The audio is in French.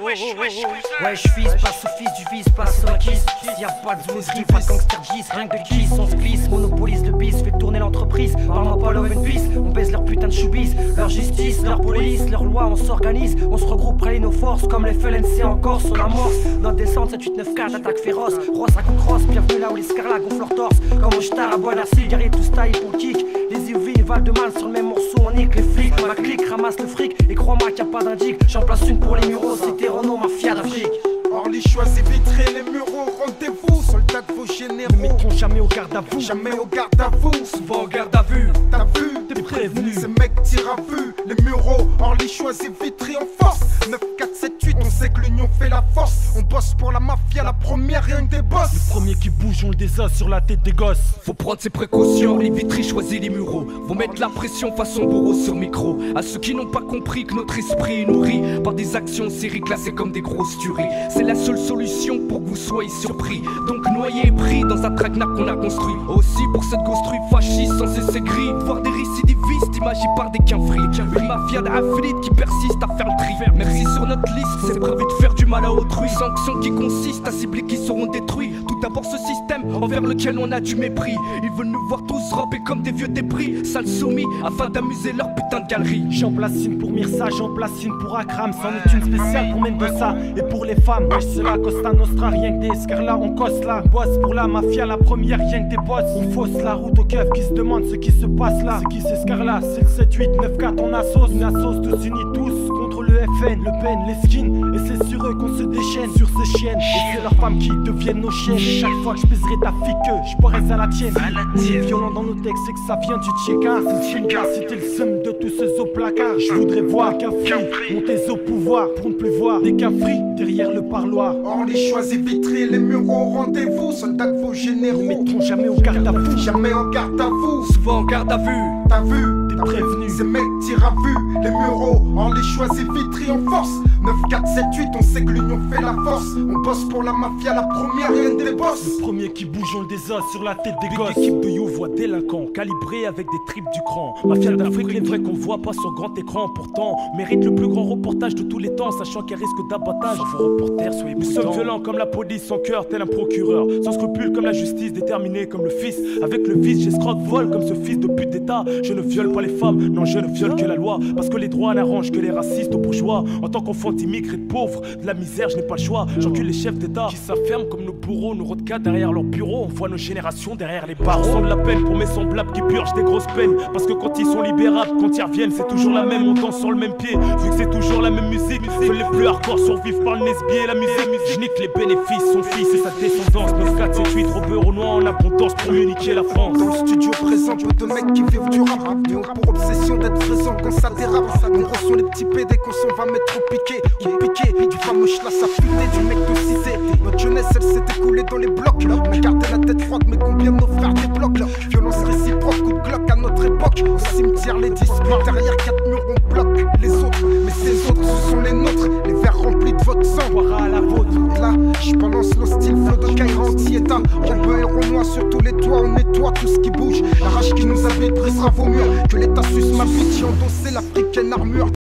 Ouais, je vise, passe au fils du vice, passe au kiss. S'il y a pas de zone, pas de gangster gis, rien que de kiss, on se glisse, monopolise le bis, fait tourner l'entreprise. Parle-moi pas love and peace, on baise leur putain de choubis. Leur justice, leur police, leur loi, on s'organise, on se regroupe, rallie nos forces, comme les FLNC en Corse, on amorce. Notre descente 7-8-9-4, attaque féroce, Ross à coup de crosse, bienvenue là où les scarlas gonflent leur torse. Comme au star à Bois-Narcy, guerrier tout style pour le kick. Les UV et Val de Mal sur le même morceau, on nique les flics. Ma clique ramasse le fric, et crois-moi qu'il n'y a pas d'indique. J'en place une pour les mureaux, c'était Renault, mafia d'Afrique. Orly choisit vitré les mureaux, rendez-vous, soldats de vos généraux. Ne mettront jamais au garde à vous, jamais au garde à vous, souvent au garde à vue. T'as vu, t'es prévenu. Ces mecs tirent à vue, les mureaux. Orly choisit vitré en force. 9, 4, 7, 8, on sait que l'union fait la force. On bosse pour la mafia, la première, rien que des boss. Le premier qui bouge, on le désosse sur la tête des gosses. Faut prendre ses précautions, les Vitry choisit les mureaux. Vont mettre la pression façon bourreau sur micro. À ceux qui n'ont pas compris que notre esprit est nourri par des actions séries classées comme des grosses tueries. C'est la seule solution pour que vous soyez surpris. Donc noyé et pris dans un traquenard qu'on a construit. Aussi pour cette construit fasciste sans cesser gris. Voir des récidivistes imagés par des quinfris. Une mafia d'Afrique qui persiste à faire le tri. Merci sur notre liste, c'est prévu de faire du mal à autrui. Sanction qui consiste à cibler qui seront détruits. Tout d'abord ce système envers lequel on a du mépris. Ils veulent nous voir tous ramper comme des vieux débris. Sales soumis afin d'amuser leur putain de galerie. J'en place une pour Mirsa, j'en place une pour Akram. C'en est une spéciale pour Mendoza. Et pour les femmes, wesh c'est la Costa Nostra, rien que des escarlas, on cosse là. Bosse pour la mafia, la première, rien que des boss. On fausse la route aux keufs qui se demandent ce qui se passe là. C'est qui c'est Scarla, c'est le 7, 8, 9, 4, on assoce. Une assoce tous unis tous contre le FN, le Ben, les skins. Et c'est sur eux qu'on se déchaîne, sur ces chiennes. Et c'est leurs femmes qui deviennent nos chiennes. Chaque fois que je baiserai ta fille que je boirai à la tienne. Violent dans nos textes, c'est que ça vient du tchéka. C'est le gars, c'était le seum de tous ceux au placard. Je voudrais voir qu'un fille monter au pouvoir pour ne plus voir des cafris derrière le parloir. Orly choisit vitré les mureaux, rendez-vous, soldats de vos généraux. Ne mettront jamais au garde à vous, jamais en garde à vous, Souvent en garde à vue. T'as vu, t'es prévenu. Ces mecs tirent à vue, les mureaux. Orly choisit vitré en force. 9, 4, 7, 8, on sait que l'union fait la force. On bosse pour la mafia, la première, rien que des boss. Le premier qui bouge, on le désosse sur la tête des gosses. L'équipe de You voit délinquants, calibrés avec des tripes du cran. Mafia d'Afrique, les vrais qu'on voit pas sur grand écran. Pourtant, mérite le plus grand reportage de tous les temps, sachant qu'il risque d'abattage. Vos reporters, soyez prudents. Nous sommes violents comme la police, sans cœur, tel un procureur. Sans scrupules comme la justice, déterminé comme le fils. Avec le vice, j'escroque, vole comme ce fils de pute d'état. Je ne viole pas les femmes, non, je ne viole que la loi. Parce que les droits n'arrangent que les racistes aux bourgeois. En tant qu'enfant d'immigrés de pauvres, de la misère, je n'ai pas le choix. J'encule les chefs d'état qui s'affirment comme nos bourreaux, nos rodecas derrière leur bureau. On voit nos générations derrière les barreaux. On sent de la peine pour mes semblables qui purgent des grosses peines. Parce que quand ils sont libérables, quand ils reviennent, c'est toujours la même. On danse sur le même pied, vu que c'est toujours la même musique. Seuls les plus hardcore survivent par le Nesbier et la musique. Je nique les bénéfices, son fils et sa descendance. 9, 4, 7, 8, Robert au noir en abondance pour mieux niquer la France. Dans le studio présent, peu de mecs qui vivent du rap. Ils ont pour obsession d'être présents quand ça dérape. Nombreux sont les petits PD qu'on s'en va mettre au piqué. Au piqué, du fameux schlass affûté, du mec de cité. Notre jeunesse, elle s'est écoulée dans les blocs. On a gardé la tête froide, mais combien de nos frères débloquent. Violence réciproque, coup de glock à notre époque. Au cimetière, les disputes, derrière 4 murs, on bloque les autres. Mais ces autres, ce sont les nôtres. Les verres remplis de votre sang. Boira à la vôtre. Et là, je balance l'hostile flot de Kaira anti-état. Rebeu et Renoir sur tous les toits, on nettoie tout ce qui bouge. La rage qui nous habite brisera vos murs. Que l'état suce ma bite, j'ai endossé l'africaine armure.